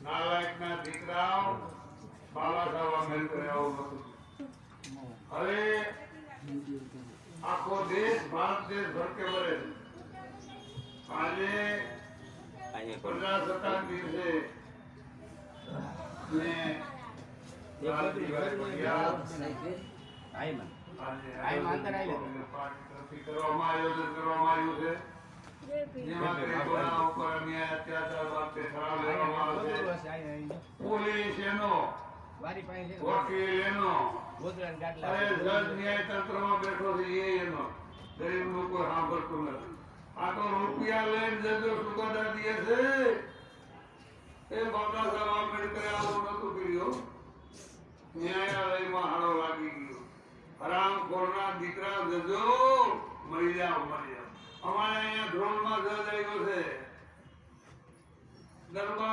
નાલાયકના દીકરાઓ બાબા સાહેબ આંબેડકરે આવું નતું. હવે આખો દેશ ભારત દેશ ભરકે વળે. આજે પ્રજાસત્તાક દિવસે ને કરવામાં આવ્યું છે. જેમાં ગરીબોના ઉપર અન્યાય અત્યાચાર બાબતે ઠરાવ લેવામાં આવશે. પોલીસ એનો, વકીલ એનો, જજ ન્યાય તંત્રમાં બેઠો છે એ એનો. ગરીબનું કોઈ સાંભળતું નથી. આ તો રૂપિયા લઈને જજો ચુકાદા દે છે. એ બાબા સાહેબ આંબેડકરે આવું નતું કર્યું. ન્યાયાલયમાં હારો લાગી ગયો. હરામખોરના દીકરા જજો, મળી જાઓ, મળી જાઓ. અમારે અહીંયા ધ્રોલમાં જજ આવ્યો છે. દરબાર